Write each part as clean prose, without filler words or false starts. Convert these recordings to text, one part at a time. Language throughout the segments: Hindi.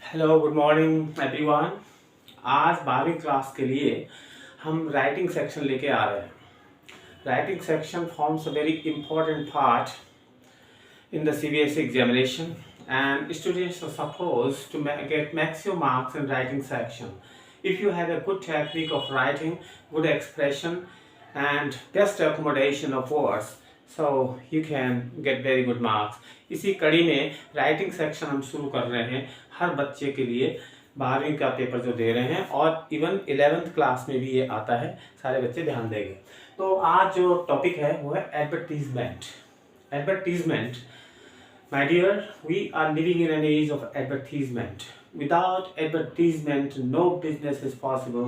Hello good morning everyone. आज 12वीं क्लास के लिए हम राइटिंग सेक्शन लेके आ रहे हैं। Writing section forms a very important part in the CBSE examination, and students are supposed to get maximum marks in writing section. If you have a good technique of writing, good expression and best accommodation of words, so you can get very good marks. इसी कड़ी में राइटिंग सेक्शन हम शुरू कर रहे हैं हर बच्चे के लिए। 12वीं का पेपर जो दे रहे हैं और इवन 11th क्लास में भी ये आता है, सारे बच्चे ध्यान देंगे। तो आज जो टॉपिक है वो है advertisement. Advertisement, my dear, we are living in an age of advertisement. Without advertisement, no business is possible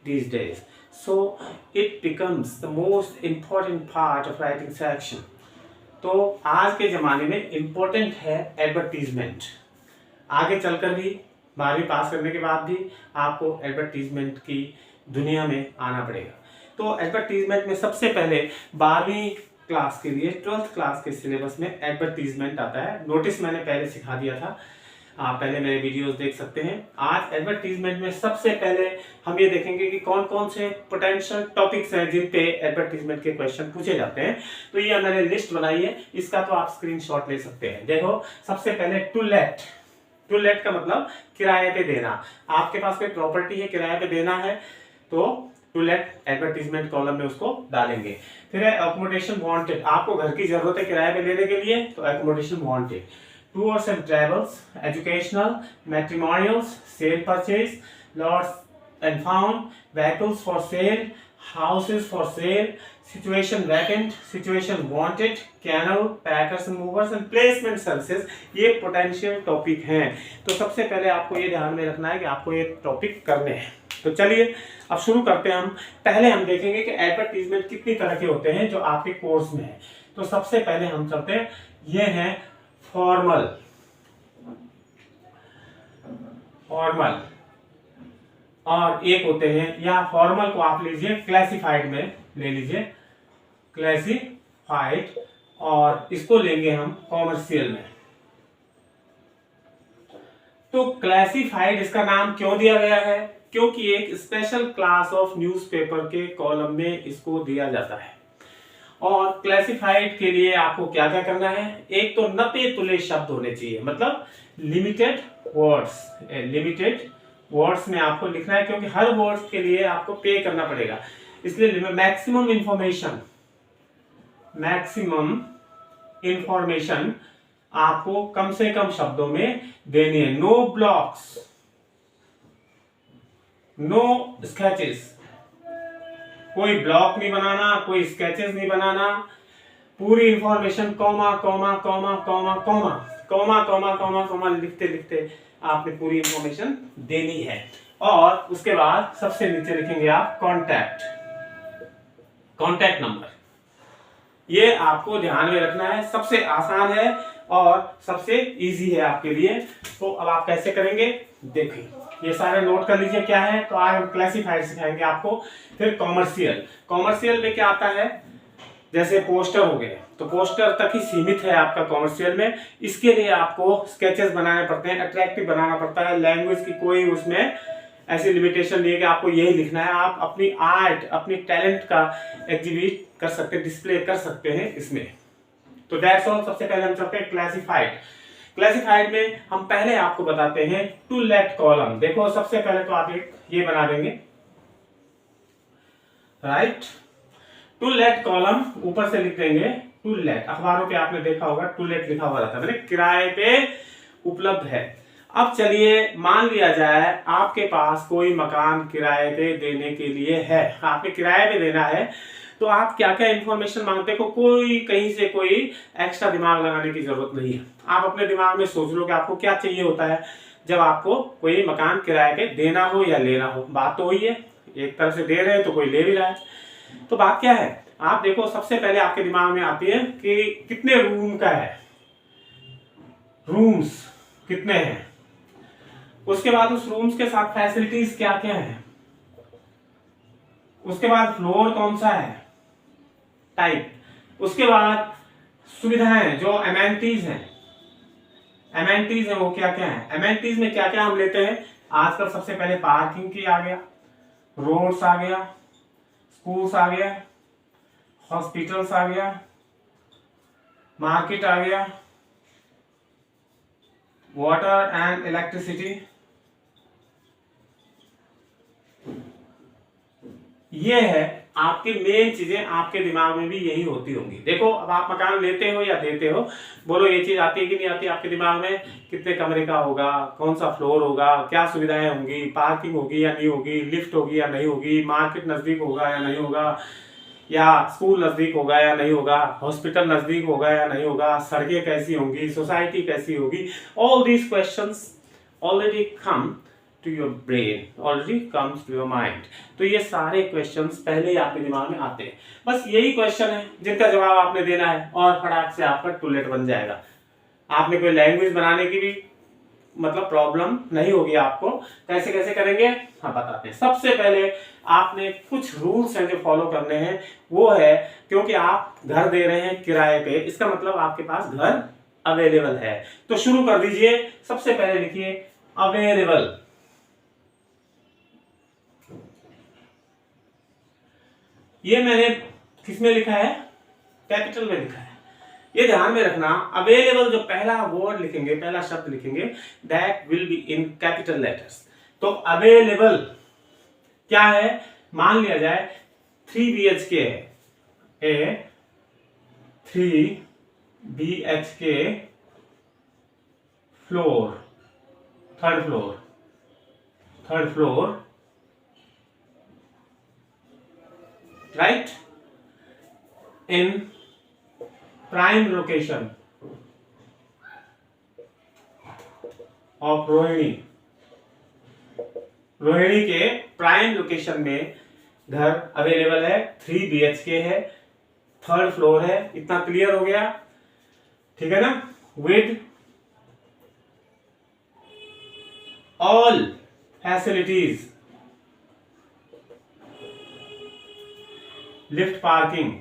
these days. So it becomes the most important part of writing section. तो आज के ज़माने में इम्पोर्टेंट है एडवर्टीजमेंट। आगे चलकर भी 12वीं पास करने के बाद भी आपको एडवर्टीजमेंट की दुनिया में आना पड़ेगा। तो एडवर्टीजमेंट में सबसे पहले 12वीं क्लास के लिए 12th क्लास के सिलेबस में एडवर्टीजमेंट आता है। नोटिस मैंने पहले सिखा दिया था, आप पहले मेरे वीडियोस देख सकते हैं। आज एडवर्टीजमेंट में सबसे पहले हम ये देखेंगे कि कौन कौन से पोटेंशियल टॉपिक्स हैं जिन पे एडवर्टीजमेंट के क्वेश्चन पूछे जाते हैं। तो ये मैंने लिस्ट बनाई है, इसका तो आप स्क्रीनशॉट ले सकते हैं। देखो, सबसे पहले टू लेट। टू लेट का मतलब किराए पे देना। आपके पास कोई प्रॉपर्टी है, किराए पे देना है, तो टू लेट एडवर्टीजमेंट कॉलम में उसको डालेंगे। फिर है अकोमोडेशन वांटेड। आपको घर की जरूरत है किराए पे लेने के लिए, तो accommodation wanted. Tours and travels, educational, matrimonials, sale purchase, lots and found, vehicles for sale, houses for sale, situation vacant, situation wanted, kennel, packers and movers and placement services. ये पोटेंशियल टॉपिक हैं। तो सबसे पहले आपको ये ध्यान में रखना है कि आपको ये टॉपिक करने हैं। तो चलिए अब शुरू करते हैं। हम पहले हम देखेंगे कि एडवर्टीजमेंट कितनी तरह के होते हैं जो आपके कोर्स में है। तो सबसे पहले हम चलते हैं, ये है फॉर्मल। फॉर्मल और एक होते हैं, या फॉर्मल को आप लीजिए क्लासिफाइड में ले लीजिए, क्लासिफाइड, और इसको लेंगे हम कॉमर्शियल में। तो क्लासिफाइड इसका नाम क्यों दिया गया है? क्योंकि एक स्पेशल क्लास ऑफ न्यूज़पेपर के कॉलम में इसको दिया जाता है। और क्लासिफाइड के लिए आपको क्या क्या करना है? एक तो नपे तुले शब्द होने चाहिए, मतलब लिमिटेड वर्ड्स। लिमिटेड वर्ड्स में आपको लिखना है, क्योंकि हर वर्ड्स के लिए आपको पे करना पड़ेगा। इसलिए मैक्सिमम इंफॉर्मेशन आपको कम से कम शब्दों में देनी है। No blocks, no sketches. कोई ब्लॉक नहीं बनाना, कोई स्केचेस नहीं बनाना। पूरी information comma comma comma comma comma comma comma comma comma लिखते लिखते आपने पूरी इंफॉर्मेशन देनी है। और उसके बाद सबसे नीचे लिखेंगे आप कॉन्टैक्ट नंबर। ये आपको ध्यान में रखना है, सबसे आसान है और सबसे इजी है आपके लिए। तो अब आप कैसे करेंगे देखिए, ये सारे नोट कर लीजिए क्या है। तो आज हम क्लासिफाइड सिखाएंगे आपको। फिर कॉमर्शियल। कॉमर्शियल में क्या आता है? जैसे पोस्टर हो गए, तो पोस्टर तक ही सीमित है आपका कॉमर्शियल में। इसके लिए आपको स्केचेस बनाने पड़ते हैं, अट्रैक्टिव बनाना पड़ता है। लैंग्वेज की कोई उसमें ऐसी लिमिटेशन नहीं है कि आपको यही लिखना है। आप अपनी आर्ट, अपनी टैलेंट का एग्जिबिट कर सकते हैं, डिस्प्ले कर सकते हैं इसमें। तो दैट्स ऑल। सबसे पहले हम चलते हैं क्लासिफाइड। क्लासिफाइड में हम पहले आपको बताते हैं टू लेट कॉलम। देखो, सबसे पहले तो आप ये बना देंगे, राइट। टू लेट कॉलम ऊपर से लिख देंगे टू लेट। अखबारों पे आपने देखा होगा टू लेट लिखा हुआ रहता है, मतलब किराए पे उपलब्ध है। अब चलिए मान लिया जाए आपके पास कोई मकान किराए पे देने के लिए है, आपने किराए पे देना है। तो आप क्या क्या इंफॉर्मेशन मांगते हो? कोई कहीं से कोई एक्स्ट्रा दिमाग लगाने की जरूरत नहीं है। आप अपने दिमाग में सोच लो कि आपको क्या चाहिए होता है जब आपको कोई मकान किराए पे देना हो या लेना हो। बात तो वही है, एक तरफ से दे रहे हैं तो कोई ले भी रहा है। तो बात क्या है? आप देखो, सबसे पहले आपके दिमाग में आती है कि कितने रूम का है, रूम्स कितने हैं। उसके बाद उस रूम्स के साथ फैसिलिटीज क्या क्या है। उसके बाद फ्लोर कौन सा है, टाइप। उसके बाद सुविधाएं जो एमेनिटीज हैं, एमेनिटीज है वो क्या क्या है, एमेनिटीज में क्या क्या हम लेते हैं आजकल। सबसे पहले पार्किंग की आ गया, रोड्स आ गया, स्कूल्स आ गया, हॉस्पिटल्स आ गया, मार्केट आ गया, वाटर एंड इलेक्ट्रिसिटी। ये है आपकी मेन चीजें, आपके दिमाग में भी यही होती होंगी। देखो अब आप मकान लेते हो या देते हो, बोलो ये चीज आती है कि नहीं आती आपके दिमाग में, कितने कमरे का होगा, कौन सा फ्लोर होगा, क्या सुविधाएं होंगी, पार्किंग होगी या नहीं होगी, लिफ्ट होगी या नहीं होगी, मार्केट नजदीक होगा या नहीं होगा, या स्कूल नजदीक होगा या नहीं होगा, हॉस्पिटल नजदीक होगा या नहीं होगा, सड़कें कैसी होंगी, सोसाइटी कैसी होगी। All these questions already come to your brain, already comes to your mind. तो ये सारे क्वेश्चंस पहले ही आपके दिमाग में आते हैं। बस यही क्वेश्चन है जिनका जवाब आपने देना है और फटाक से आपका टूलेट बन जाएगा। आपने कोई लैंग्वेज बनाने की भी मतलब प्रॉब्लम नहीं होगी आपको। कैसे कैसे करेंगे हाँ बताते हैं। सबसे पहले आपने कुछ रूल्स हैं जो फॉलो करने हैं, वो है क्योंकि आप घर दे रहे हैं किराए पे, इसका मतलब आपके पास घर अवेलेबल है। तो शुरू कर दीजिए। सबसे पहले लिखिए अवेलेबल। ये मैंने किसमें लिखा है, कैपिटल में लिखा है। ये ध्यान में रखना, अवेलेबल जो पहला वर्ड लिखेंगे, पहला शब्द लिखेंगे, that will be in capital letters. तो अवेलेबल क्या है, मान लिया जाए 3 BHK है, 3 BHK floor, third floor, right, in prime location of Rohini. Rohini के प्राइम लोकेशन में घर अवेलेबल है, 3 BHK है, थर्ड फ्लोर है। इतना क्लियर हो गया, ठीक है ना। With all facilities, lift parking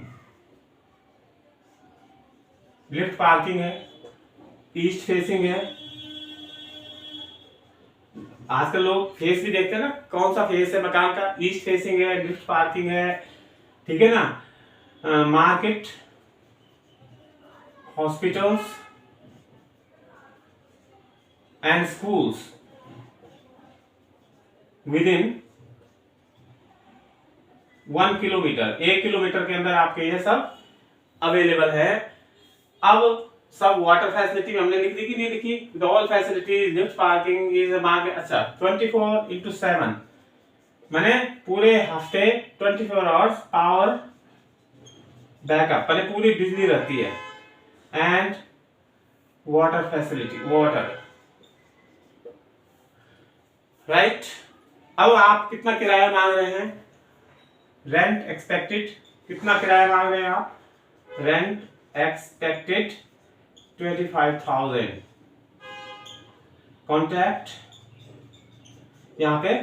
है, ईस्ट फेसिंग है। आजकल लोग फेस भी देखते हैं ना, कौन सा फेस है मकान का, ईस्ट फेसिंग है, लिफ्ट पार्किंग है, ठीक है ना। Market, hospitals and schools with in 1 kilometre, 1 kilometre के अंदर आपके ये सब अवेलेबल है। अब सब वाटर फैसिलिटी में हमने लिख दी कि नहीं लिखी, with all facilities, lift parking is market. अच्छा 24/7 मैंने पूरे हफ्ते 24 आवर्स पावर बैकअप, मैंने पूरी बिजली रहती है। And water facility, water, right. अब आप कितना किराया मांग रहे हैं, रेंट एक्सपेक्टेड, कितना किराया मांग रहे हैं आप, रेंट एक्सपेक्टेड 25,000। कॉन्टैक्ट, यहाँ पे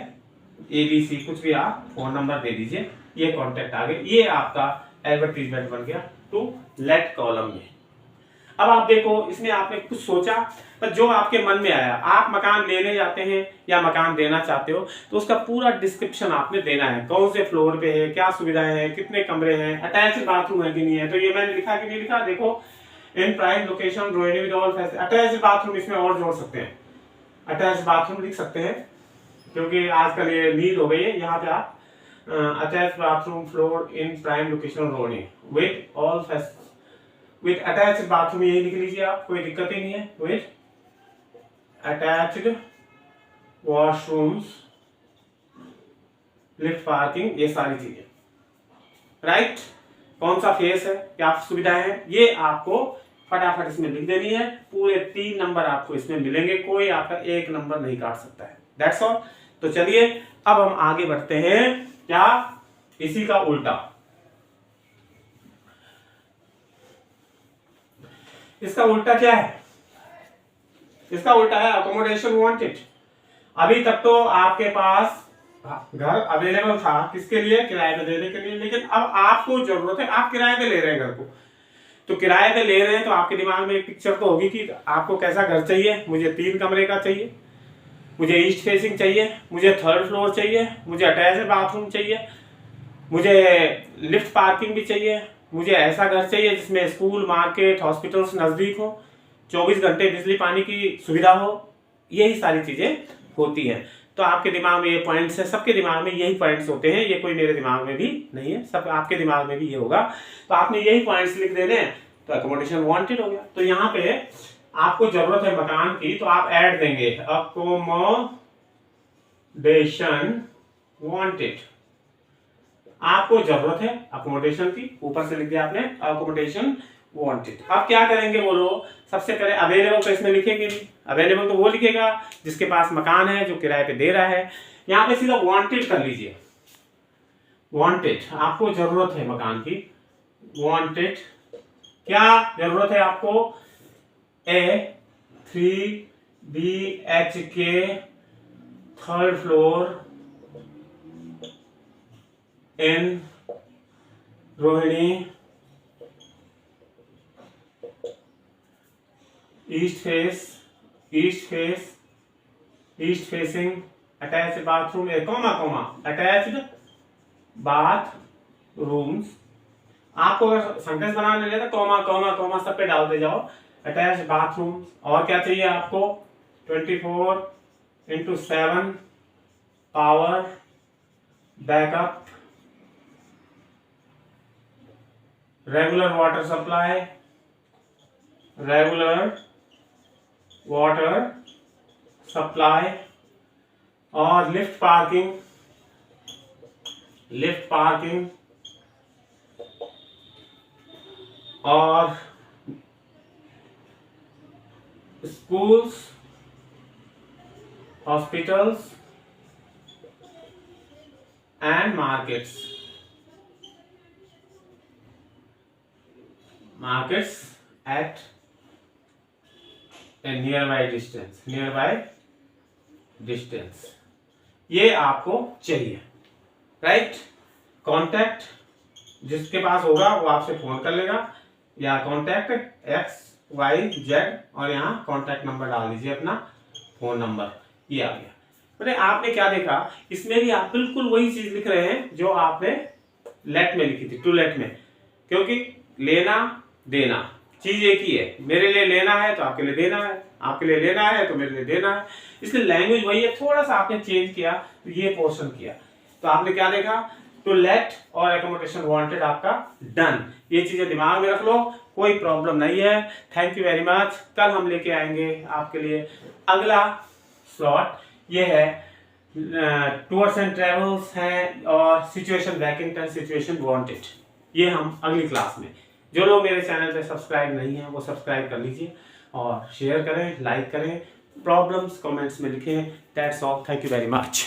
ABC कुछ भी आप फोन नंबर दे दीजिए, ये कॉन्टैक्ट आ गए। ये आपका एडवर्टीजमेंट बन गया टू लेट कॉलम में। अब आप देखो इसमें आपने कुछ सोचा, पर जो आपके मन में आया, आप मकान लेने जाते हैं या मकान देना चाहते हो तो उसका पूरा डिस्क्रिप्शन आपने देना है, कौन से फ्लोर पे है, क्या सुविधाएं हैं, कितने कमरे हैं, अटैच्ड बाथरूम है कि नहीं है। तो ये मैंने लिखा कि नहीं लिखा, देखो इन prime location Rohini with all facility, attached bathroom इसमें और जोड़ सकते हैं, अटैच्ड बाथरूम लिख सकते हैं क्योंकि आजकल ये नीड हो गई है। यहाँ पे आप attached bathroom floor in prime location Rohini with all facility, with attached bathroom यही लिख लीजिए आप, कोई दिक्कत ही नहीं है। With attached washrooms, lift parking, ये सारी चीजें, राइट। कौन सा फेस है, क्या सुविधाएं हैं, ये आपको फटाफट इसमें लिख देनी है। पूरे 3 नंबर आपको इसमें मिलेंगे, कोई आपका 1 नंबर नहीं काट सकता है। That's all. तो चलिए अब हम आगे बढ़ते हैं, क्या इसी का उल्टा। इसका उल्टा क्या है, इसका उल्टा है अकोमोडेशन वांटेड। अभी तक तो आपके पास घर अवेलेबल था, किसके लिए, किराए पे देने के लिए, लेकिन अब आपको जरूरत है, आप किराए पे ले रहे हैं घर को, तो किराए पे ले रहे हैं तो आपके दिमाग में एक पिक्चर तो होगी कि आपको कैसा घर चाहिए। मुझे 3 कमरे का चाहिए, मुझे ईस्ट फेसिंग चाहिए, मुझे 3rd फ्लोर चाहिए, मुझे अटैच्ड बाथरूम चाहिए, मुझे लिफ्ट पार्किंग भी चाहिए, मुझे ऐसा घर चाहिए जिसमें स्कूल, मार्केट, हॉस्पिटल्स नज़दीक हो, 24 घंटे बिजली पानी की सुविधा हो। यही सारी चीज़ें होती हैं। तो आपके दिमाग में ये पॉइंट्स है, सबके दिमाग में यही पॉइंट्स होते हैं, ये कोई मेरे दिमाग में भी नहीं है, सब आपके दिमाग में भी ये होगा। तो आपने यही पॉइंट्स लिख देने, तो अकोमोडेशन वांटेड हो गया। तो यहाँ पे आपको जरूरत है मकान की, तो आप ऐड देंगे अकोमोडेशन वांटेड। आपको जरूरत है अकोमोडेशन की, ऊपर से लिख दिया आपने अकोमोडेशन वांटेड। अब क्या करेंगे बोलो, सबसे पहले अवेलेबल तो इसमें लिखेंगे नहीं, अवेलेबल तो वो लिखेगा जिसके पास मकान है, जो किराए पे दे रहा है। यहाँ पे सीधा वांटेड कर लीजिए। वांटेड, आपको जरूरत है मकान की, वांटेड। क्या जरूरत है आपको? A3 BHK 3rd फ्लोर इन Rohini, east facing, attached bathroom, attached bathrooms. आपको अगर सेंटेंस बनाने लगे तो कॉमा सब पे डालते जाओ, अटैच्ड बाथरूम। और क्या चाहिए आपको? 24/7 power backup, regular water supply और लिफ्ट पार्किंग और schools, hospitals and markets at a nearby distance। ये आपको चाहिए, राइट। कॉन्टैक्ट जिसके पास होगा वो आपसे फोन कर लेगा, या कॉन्टैक्ट XYZ और यहाँ कॉन्टैक्ट नंबर डाल दीजिए, अपना फोन नंबर। ये आ गया। मैंने आपने क्या देखा, इसमें भी आप बिल्कुल वही चीज लिख रहे हैं जो आपने लेट में लिखी थी, टू लेट में, क्योंकि लेना देना चीज एक ही है। मेरे लिए लेना है तो आपके लिए देना है, आपके लिए लेना है तो मेरे लिए देना है, इसलिए लैंग्वेज वही है, थोड़ा सा आपने चेंज किया तो ये पोर्शन किया। तो आपने क्या देखा, टू लेट और अकोमोडेशन वांटेड आपका डन। ये चीजें दिमाग में रख लो, कोई प्रॉब्लम नहीं है। Thank you very much. कल हम लेके आएंगे आपके लिए अगला स्लॉट, ये है टूर्स एंड ट्रेवल्स है और situation vacant and situation wanted. ये हम अगली क्लास में, जो लोग मेरे चैनल पे सब्सक्राइब नहीं है वो सब्सक्राइब कर लीजिए और शेयर करें, लाइक करें, प्रॉब्लम्स कमेंट्स में लिखें। That's all, thank you very much.